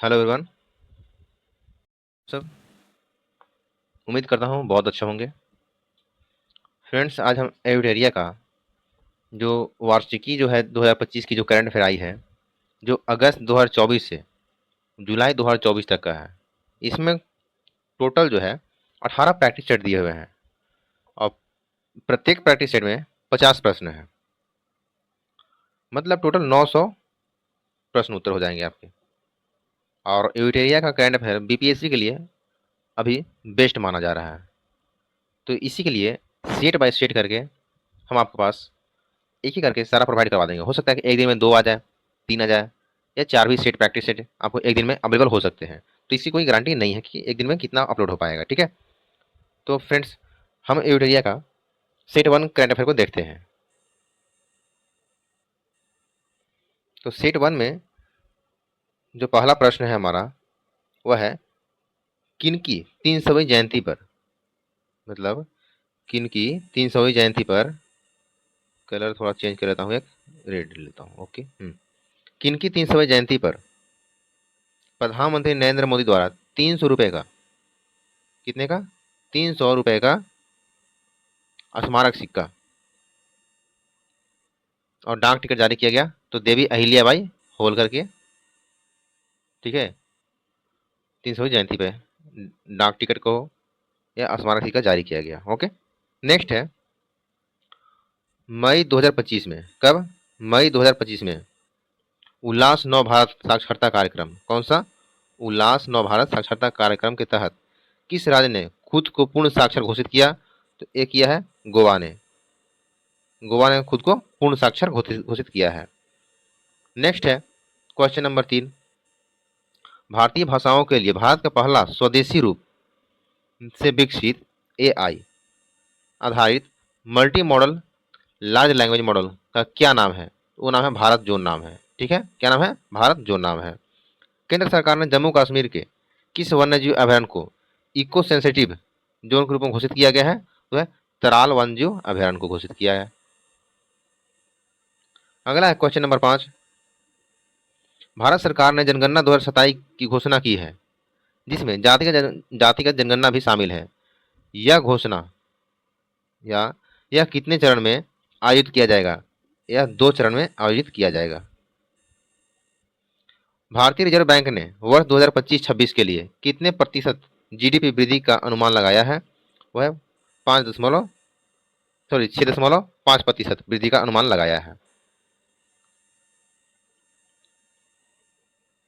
Hello everyone. सब उम्मीद करता हूँ बहुत अच्छे होंगे। फ्रेंड्स, आज हम एविडेरिया का जो वार्षिकी जो है 2025 की जो करंट अफेयर आई है, जो अगस्त 2024 से जुलाई 2024 तक का है। इसमें टोटल जो है 18 प्रैक्टिस सेट दिए हुए हैं और प्रत्येक प्रैक्टिस सेट में 50 प्रश्न है। मतलब टोटल 900 प्रश्न उत्तर हो जाएंगे आपके। और एविडेरिया का करंट अफेयर बीपीएससी के लिए अभी बेस्ट माना जा रहा है। तो इसी के लिए सेट बाय सेट करके हम आपके पास एक ही करके सारा प्रोवाइड करवा देंगे। हो सकता है कि एक दिन में 2 आ जाए, 3 आ जाए या 4 भी सेट प्रैक्टिस सेट आपको एक दिन में अवेलेबल हो सकते हैं। तो इसकी कोई गारंटी नहीं है कि एक दिन में कितना अपलोड हो पाएगा। ठीक है, तो फ्रेंड्स, हम एविडेरिया का सेट 1 करंट अफेयर को देखते हैं। तो सेट 1 में जो पहला प्रश्न है हमारा, वह है किनकी 300वीं जयंती पर, मतलब किनकी 300वीं जयंती पर, कलर थोड़ा चेंज कर लेता हूँ, एक रेड लेता हूँ। ओके। किनकी 300वीं जयंती पर प्रधानमंत्री नरेंद्र मोदी द्वारा 300 रुपये का, कितने का, 300 रुपये का स्मारक सिक्का और डाक टिकट जारी किया गया। तो देवी अहिल्याबाई होलकर के, ठीक है, 300वीं जयंती पे डाक टिकट को या स्मारक सिक्का जारी किया गया। ओके। नेक्स्ट है मई 2025 में, कब, मई 2025 में उल्लास नव भारत साक्षरता कार्यक्रम, कौन सा, उल्लास नव भारत साक्षरता कार्यक्रम के तहत किस राज्य ने खुद को पूर्ण साक्षर घोषित किया। तो एक किया है गोवा ने, गोवा ने खुद को पूर्ण साक्षर घोषित किया है। नेक्स्ट है क्वेश्चन नंबर 3, भारतीय भाषाओं के लिए भारत का पहला स्वदेशी रूप से विकसित एआई आधारित multi modal large language model का क्या नाम है। वो नाम है भारत जोन नाम है। ठीक है, क्या नाम है, भारत जोन नाम है। केंद्र सरकार ने जम्मू कश्मीर के किस वन्यजीव अभयारण्य को इको सेंसिटिव जोन के रूप में घोषित किया गया है। तो है तराल वन्यजीव अभयारण्य को घोषित किया है। अगला है क्वेश्चन नंबर 5, भारत सरकार ने जनगणना 2027 की घोषणा की है, जिसमें जातिगत जनगणना भी शामिल है। यह घोषणा या यह कितने चरण में आयोजित किया जाएगा। यह 2 चरण में आयोजित किया जाएगा। भारतीय रिजर्व बैंक ने वर्ष 2025-26 के लिए कितने प्रतिशत जीडीपी वृद्धि का अनुमान लगाया है। वह 6.5% वृद्धि का अनुमान लगाया है।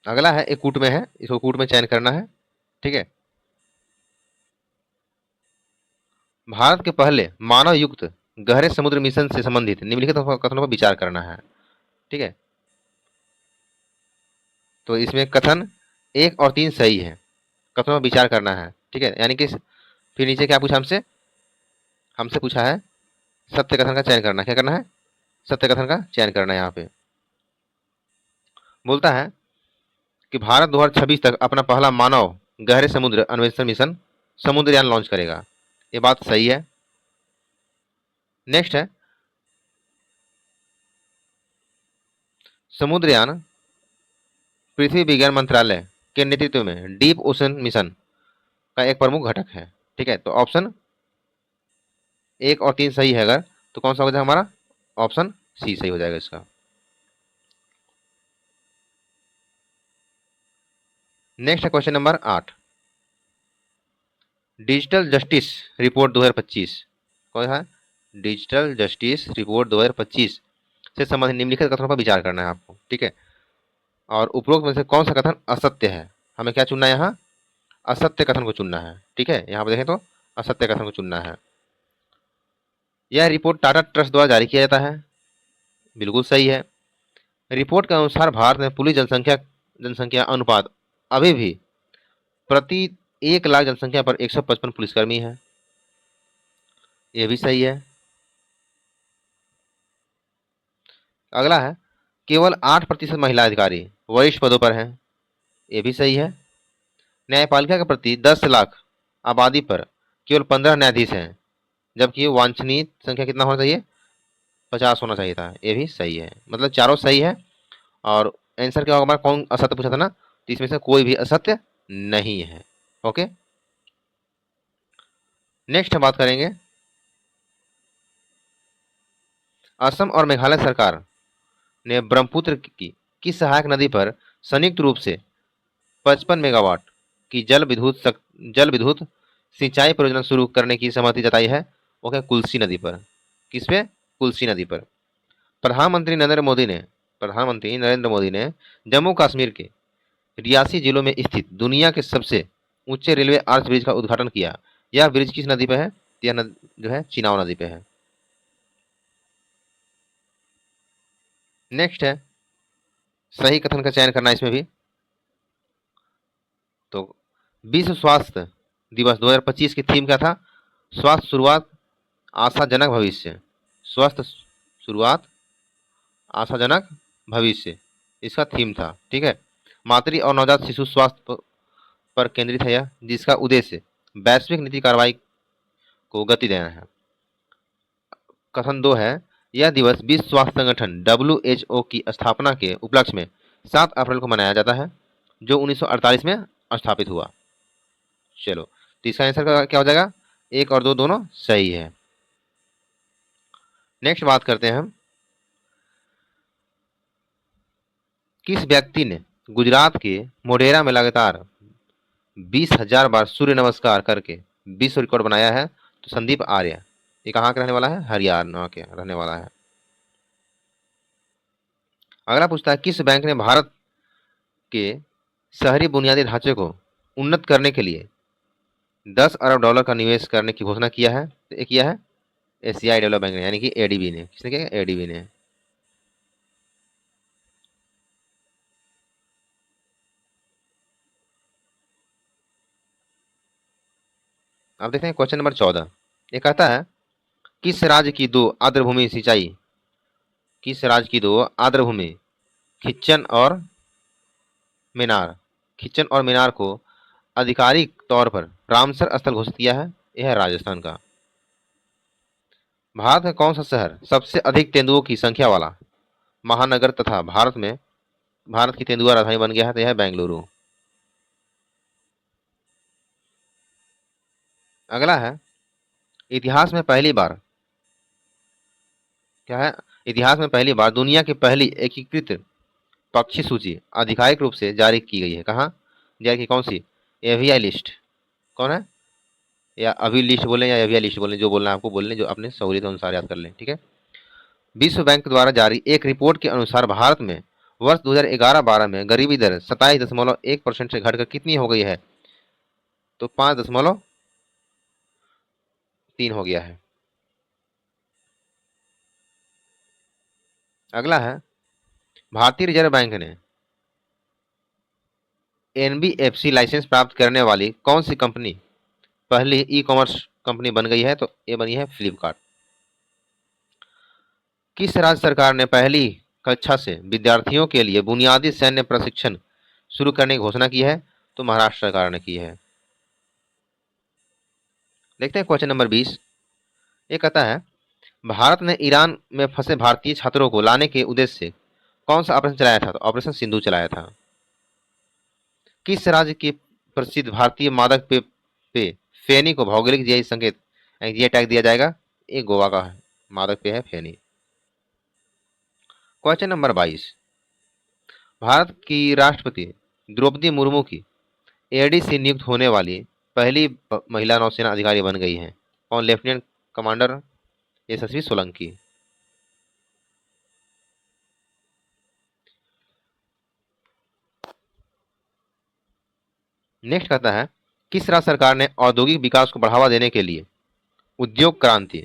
अगला है एक कूट में है, इसको कूट में चयन करना है। ठीक है, भारत के पहले मानव युक्त गहरे समुद्र मिशन से संबंधित निम्नलिखित कथनों पर विचार करना है। ठीक है, तो इसमें कथन 1 और 3 सही है, कथनों पर विचार करना है। ठीक है, यानी कि फिर नीचे क्या पूछा हमसे, हमसे पूछा है सत्य कथन का चयन करना। क्या करना है, सत्य कथन का चयन करना है। यहाँ पे बोलता है कि भारत 2026 तक अपना पहला मानव गहरे समुद्र अन्वेषण मिशन समुद्रयान लॉन्च करेगा। ये बात सही है। नेक्स्ट है समुद्रयान पृथ्वी विज्ञान मंत्रालय के नेतृत्व में डीप ओशन मिशन का एक प्रमुख घटक है। ठीक है, तो ऑप्शन 1 और 3 सही है अगर, तो कौन सा हो जाएगा हमारा, ऑप्शन सी सही हो जाएगा इसका। नेक्स्ट है question number 8, digital justice report 2025, कौन है, डिजिटल जस्टिस रिपोर्ट 2025 से संबंधित निम्नलिखित कथनों पर विचार करना है आपको। ठीक है, और उपरोक्त में से कौन सा कथन असत्य है। हमें क्या चुनना है यहाँ, असत्य कथन को चुनना है। ठीक है, यहाँ पर देखें तो असत्य कथन को चुनना है। यह रिपोर्ट टाटा ट्रस्ट द्वारा जारी किया जाता है, बिल्कुल सही है। रिपोर्ट के अनुसार भारत में पुलिस जनसंख्या अनुपात अभी भी प्रति 1 लाख जनसंख्या पर 155 पुलिसकर्मी है, यह भी सही है। अगला है केवल 8% महिला अधिकारी वरिष्ठ पदों पर हैं, यह भी सही है। न्यायपालिका के प्रति 10 लाख आबादी पर केवल 15 न्यायाधीश हैं, जबकि वांछनीय संख्या कितना होना चाहिए, 50 होना चाहिए था, ये भी सही है। मतलब चारों सही है। और आंसर क्या होगा हमारा, कौन असत्य पूछा था ना, तो इसमें से कोई भी असत्य नहीं है। ओके, नेक्स्ट बात करेंगे असम और मेघालय सरकार ने ब्रह्मपुत्र की सहायक नदी पर संयुक्त रूप से 55 मेगावाट की जल विद्युत सिंचाई परियोजना शुरू करने की सहमति जताई है। वो क्या, कुल्सी नदी पर। किस पे? कुल्सी नदी पर। प्रधानमंत्री नरेंद्र मोदी ने प्रधानमंत्री नरेंद्र मोदी ने जम्मू कश्मीर के रियासी जिलों में स्थित दुनिया के सबसे ऊंचे रेलवे आर्च ब्रिज का उद्घाटन किया। यह ब्रिज किस नदी पे है? यह जो है चिनाव नदी पे है। नेक्स्ट है सही कथन का चयन करना इसमें भी। तो विश्व स्वास्थ्य दिवस 2025 की थीम क्या था? स्वास्थ्य शुरुआत, आशाजनक भविष्य। स्वस्थ शुरुआत, आशाजनक भविष्य, इसका थीम था। ठीक है, मातृ और नवजात शिशु स्वास्थ्य पर केंद्रित है यह, जिसका उद्देश्य वैश्विक नीति कार्रवाई को गति देना है। कथन 2 है यह दिवस विश्व स्वास्थ्य संगठन WHO की स्थापना के उपलक्ष्य में 7 अप्रैल को मनाया जाता है, जो 1948 में स्थापित हुआ। चलो, तो इसका आंसर क्या हो जाएगा? 1 और 2 दोनों सही है। नेक्स्ट बात करते हैं हम किस व्यक्ति ने गुजरात के मोढेरा में लगातार 20,000 बार सूर्य नमस्कार करके विश्व रिकॉर्ड बनाया है? तो संदीप आर्य। ये कहाँ का रहने वाला है? हरियाणा के रहने वाला है। अगला पूछता है किस बैंक ने भारत के शहरी बुनियादी ढांचे को उन्नत करने के लिए 10 अरब डॉलर का निवेश करने की घोषणा किया है? तो ये किया है एशियाई डेवलप बैंक ने, यानी कि एडीबी ने। किसने किया? एडीबी ने। अब देखते हैं क्वेश्चन नंबर 14। ये कहता है किस राज्य की दो आर्द्रभूमि सिंचाई किस राज्य की दो आर्द्रभूमि खिच्चन और मिनार खिच्चन और मीनार को आधिकारिक तौर पर रामसर स्थल घोषित किया है? यह है राजस्थान का। भारत का कौन सा शहर सबसे अधिक तेंदुओं की संख्या वाला महानगर तथा भारत की तेंदुआ राजधानी बन गया है? तो यह है बेंगलुरु। अगला है इतिहास में पहली बार क्या है? इतिहास में पहली बार दुनिया की पहली एकीकृत पक्षी सूची आधिकारिक रूप से जारी की गई है। कहाँ जारी की? कौन सी? एवियाई लिस्ट। कौन है? या अभी लिस्ट बोलें या एविया लिस्ट बोलें, जो बोलना है आपको बोल लें, जो अपने सहूलियत अनुसार याद कर लें। ठीक है, विश्व बैंक द्वारा जारी एक रिपोर्ट के अनुसार भारत में वर्ष 2011-12 में गरीबी दर 27.1% से घटकर कितनी हो गई है? तो 5.3 हो गया है। अगला है भारतीय रिजर्व बैंक ने एनबीएफसी लाइसेंस प्राप्त करने वाली कौन सी कंपनी पहली ई कॉमर्स कंपनी बन गई है? तो ये बनी है फ्लिपकार्ट। किस राज्य सरकार ने पहली कक्षा से विद्यार्थियों के लिए बुनियादी सैन्य प्रशिक्षण शुरू करने की घोषणा की है? तो महाराष्ट्र सरकार ने की है। देखते हैं क्वेश्चन नंबर 20। ये कहता है भारत ने ईरान में फंसे भारतीय छात्रों को लाने के उद्देश्य से कौन सा ऑपरेशन चलाया था? तो ऑपरेशन सिंधु चलाया था। किस राज्य के प्रसिद्ध भारतीय मादक पे फेनी को भौगोलिक जीआई संकेत जीआई टैग दिया जाएगा? ये गोवा का है, मादक पे है फेनी। Question number 22। भारत की राष्ट्रपति द्रौपदी मुर्मू की एडीसी नियुक्त होने वाली पहली महिला नौसेना अधिकारी बन गई हैं। कौन? लेफ्टिनेंट कमांडर यशस्वी सोलंकी। नेक्स्ट कहता है किस राज्य सरकार ने औद्योगिक विकास को बढ़ावा देने के लिए उद्योग क्रांति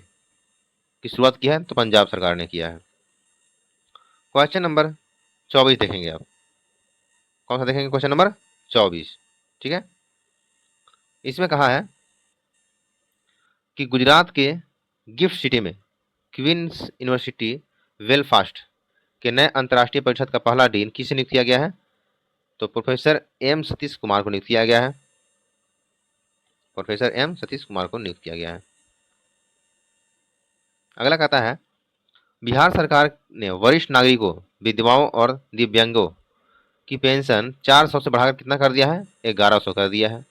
की शुरुआत की है? तो पंजाब सरकार ने किया है। क्वेश्चन नंबर 24 देखेंगे आप। कौन सा देखेंगे? Question number 24। ठीक है, इसमें कहा है कि गुजरात के गिफ्ट सिटी में क्वींस यूनिवर्सिटी बेलफास्ट के नए अंतर्राष्ट्रीय परिषद का पहला डीन किसे नियुक्त किया गया है? तो प्रोफेसर एम सतीश कुमार को नियुक्त किया गया है। प्रोफेसर एम सतीश कुमार को नियुक्त किया गया है। अगला कहता है बिहार सरकार ने वरिष्ठ नागरिकों, विधवाओं और दिव्यांगों की पेंशन 400 से बढ़ाकर कितना कर दिया है? 1100 कर दिया है।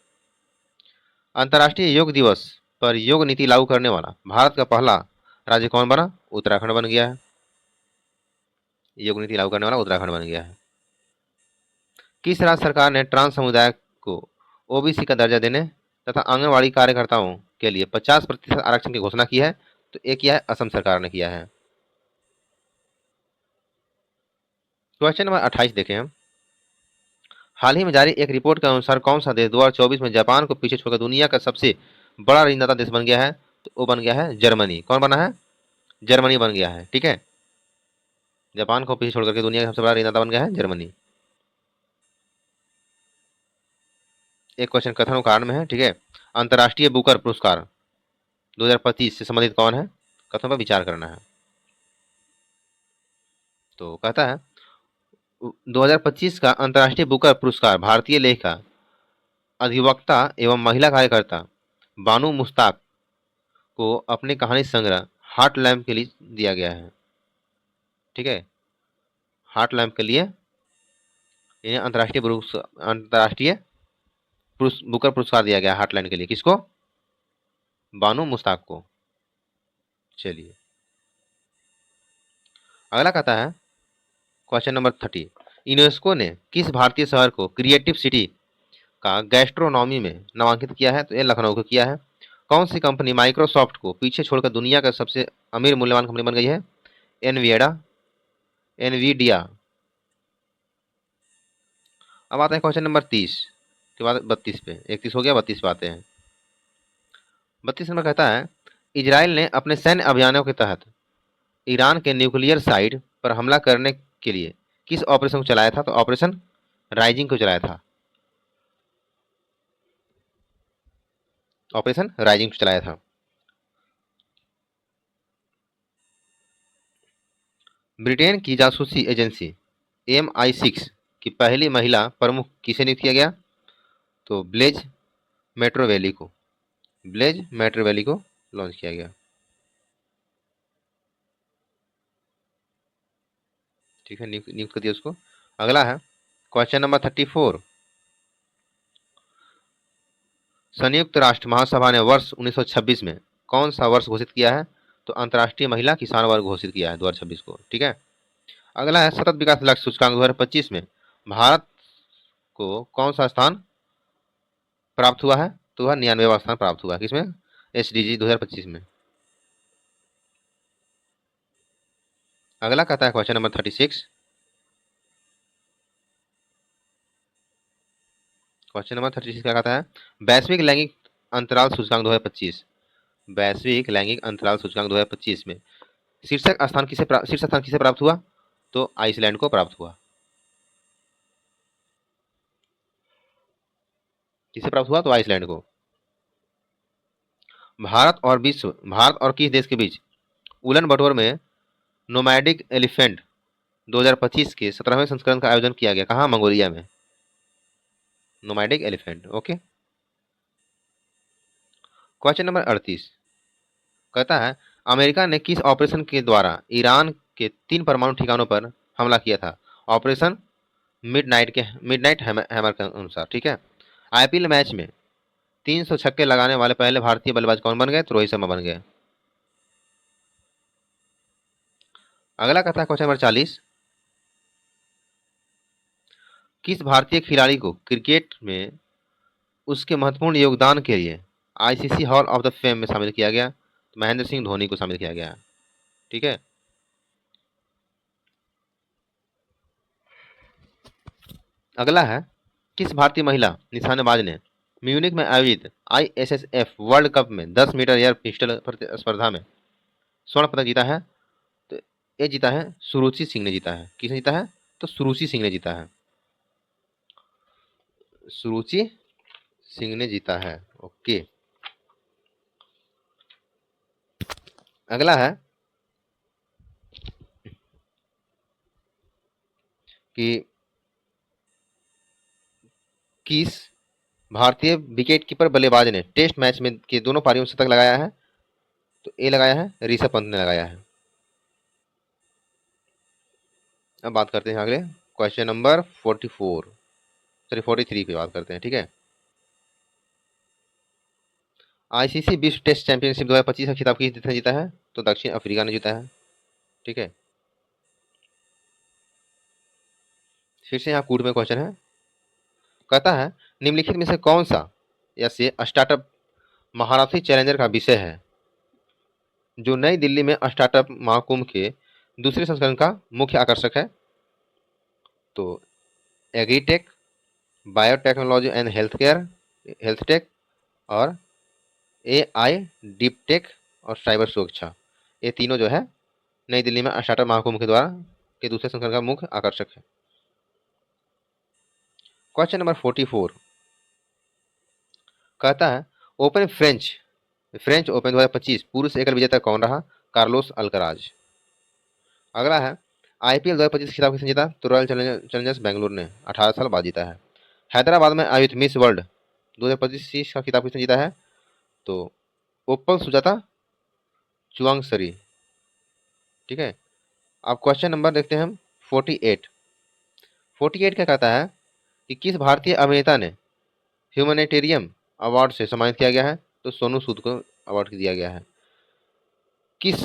अंतर्राष्ट्रीय योग दिवस पर योग नीति लागू करने वाला भारत का पहला राज्य कौन बना? उत्तराखंड बन गया है। योग नीति लागू करने वाला उत्तराखंड बन गया है। किस राज्य सरकार ने ट्रांस समुदाय को ओबीसी का दर्जा देने तथा आंगनवाड़ी कार्यकर्ताओं के लिए 50% आरक्षण की घोषणा की है? तो एक किया है, असम सरकार ने किया है। क्वेश्चन नंबर 28 देखें हम। हाल ही में जारी एक रिपोर्ट के अनुसार कौन सा देश 2024 में जापान को पीछे छोड़कर दुनिया का सबसे बड़ा ऋणदाता देश बन गया है? तो वो बन गया है जर्मनी। कौन बना है? जर्मनी बन गया है। ठीक है, जापान को पीछे छोड़ करके दुनिया का सबसे बड़ा ऋणदाता बन गया है जर्मनी। एक क्वेश्चन कथन उदाहरण में है। ठीक है, अंतर्राष्ट्रीय बुकर पुरस्कार 2025 से संबंधित कौन है? कथन पर विचार करना है। तो कहता है 2025 का अंतर्राष्ट्रीय बुकर पुरस्कार भारतीय लेखा अधिवक्ता एवं महिला कार्यकर्ता बानू मुश्ताक को अपने कहानी संग्रह हार्ट लैम्प के लिए दिया गया है। ठीक है, हार्ट लैम्प के लिए इन्हें अंतर्राष्ट्रीय बुकर पुरस्कार दिया गया हार्ट लैम्प के लिए। किसको? बानू मुश्ताक को। चलिए, अगला कहता है क्वेश्चन नंबर 30। यूनेस्को ने किस भारतीय शहर को क्रिएटिव सिटी का गैस्ट्रोनॉमी में नामांकित किया है? तो ये लखनऊ को किया है। कौन सी कंपनी माइक्रोसॉफ्ट को पीछे छोड़कर दुनिया का सबसे अमीर मूल्यवान कंपनी बन गई है? एनवीडिया। अब आते हैं क्वेश्चन नंबर 30 के बाद 32 पे। 31 हो गया, 32 पे आते हैं। 32 नंबर कहता है इजराइल ने अपने सैन्य अभियानों के तहत ईरान के न्यूक्लियर साइट पर हमला करने के लिए किस ऑपरेशन को चलाया था? तो ऑपरेशन राइजिंग को चलाया था। ऑपरेशन राइजिंग को चलाया था। ब्रिटेन की जासूसी एजेंसी MI6 की पहली महिला प्रमुख किसे नियुक्त किया गया? तो ब्लेज मेट्रोवेली को। ब्लेज मेट्रोवेली को लॉन्च किया गया। ठीक है, नियुक्त कर दिया उसको। अगला है क्वेश्चन नंबर 34। संयुक्त राष्ट्र महासभा ने वर्ष 1926 में कौन सा वर्ष घोषित किया है? तो अंतर्राष्ट्रीय महिला किसान वर्ष घोषित किया है 2026 को। ठीक है, अगला है सतत विकास लक्ष्य सूचकांक 2025 में भारत को कौन सा स्थान प्राप्त हुआ है? तो वह 99वां स्थान प्राप्त हुआ है। किसमें? SDG 2025 में। अगला कहता है क्वेश्चन नंबर 36। क्वेश्चन नंबर 36 क्या कहता है? वैश्विक लैंगिक अंतराल सूचकांक 2025। वैश्विक लैंगिक अंतराल सूचकांक 2025 में शीर्ष स्थान किसे प्राप्त हुआ? तो आइसलैंड को प्राप्त हुआ। किसे प्राप्त हुआ? तो आइसलैंड को। भारत और किस देश के बीच उलन बटोर में नोमैडिक एलिफेंट 2025 के 17वें संस्करण का आयोजन किया गया? कहाँ? मंगोलिया में। Nomadic elephant. Okay. Question number 38 कहता है अमेरिका ने किस ऑपरेशन के द्वारा ईरान के 3 परमाणु ठिकानों पर हमला किया था? ऑपरेशन मिडनाइट हैमर के अनुसार। ठीक है, IPL मैच में 300 छक्के लगाने वाले पहले भारतीय बल्लेबाज कौन बन गए? तो रोहित शर्मा बन गए। अगला कहता है क्वेश्चन नंबर 40। किस भारतीय खिलाड़ी को क्रिकेट में उसके महत्वपूर्ण योगदान के लिए ICC hall of the fame में शामिल किया गया? तो महेंद्र सिंह धोनी को शामिल किया गया। ठीक है, अगला है किस भारतीय महिला निशानेबाज ने म्यूनिक में आयोजित ISSF वर्ल्ड कप में 10 मीटर एयर पिस्टल स्पर्धा में स्वर्ण पदक जीता है? तो ये जीता है सुरुचि सिंह ने जीता है। किसने जीता है? तो सुरुचि सिंह ने जीता है। सुरुचि सिंह ने जीता है। ओके। अगला है कि किस भारतीय विकेट कीपर बल्लेबाज ने टेस्ट मैच में के दोनों पारियों में शतक लगाया है? तो ये लगाया है ऋषभ पंत ने लगाया है। अब बात करते हैं अगले क्वेश्चन नंबर 44, सॉरी 43 पे बात करते हैं, ठीक है। आईसीसी विश्व टेस्ट चैंपियनशिप 2025 का खिताब किस देश ने जीता है? तो दक्षिण अफ्रीका ने जीता है, ठीक है। फिर से यहाँ कूट में क्वेश्चन है, कहता है निम्नलिखित में से कौन सा ऐसे स्टार्टअप महारथी चैलेंजर का विषय है जो नई दिल्ली में स्टार्टअप महाकुंभ के दूसरे संस्करण का मुख्य आकर्षक है? तो agritech, biotechnology and health care, health take, और एआई, डीप टेक और साइबर सुरक्षा, ये तीनों जो है नई दिल्ली में स्टार्टअप महाकुंभ के द्वारा के दूसरे संस्करण का मुख्य आकर्षक है। क्वेश्चन नंबर 44 कहता है ओपन फ्रेंच फ्रेंच ओपन 2025 पुरुष एकल विजेता कौन रहा? Carlos Alcaraz. अगला है आईपीएल 2025 खिताब किसने जीता? तो रॉयल चैलेंजर्स बेंगलुरु ने 18 साल बाद जीता है। हैदराबाद में आयोजित मिस वर्ल्ड 2025 का खिताब किसने जीता है? तो ओप्पल सुजाता चुआंगसरी, ठीक है। अब क्वेश्चन नंबर देखते हैं हम 48। 48 क्या कहता है कि किस भारतीय अभिनेता ने ह्यूमैनिटेरियन अवार्ड से सम्मानित किया गया है? तो सोनू सूद को अवार्ड दिया गया है। किस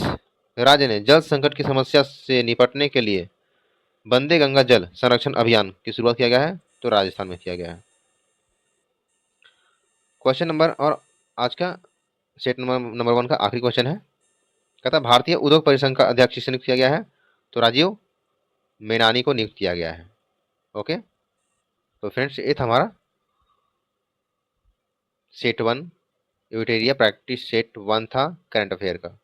राज्य ने जल संकट की समस्या से निपटने के लिए वंदे गंगा जल संरक्षण अभियान की शुरुआत किया गया है? तो राजस्थान में किया गया है। क्वेश्चन नंबर और आज का सेट नंबर 1 का आखिरी क्वेश्चन है, कहता भारतीय उद्योग परिसंघ का अध्यक्ष किसे नियुक्त किया गया है? तो राजीव मेनानी को नियुक्त किया गया है। ओके, तो फ्रेंड्स ये था हमारा सेट 1 यूटेरिया प्रैक्टिस सेट 1 था करंट अफेयर का।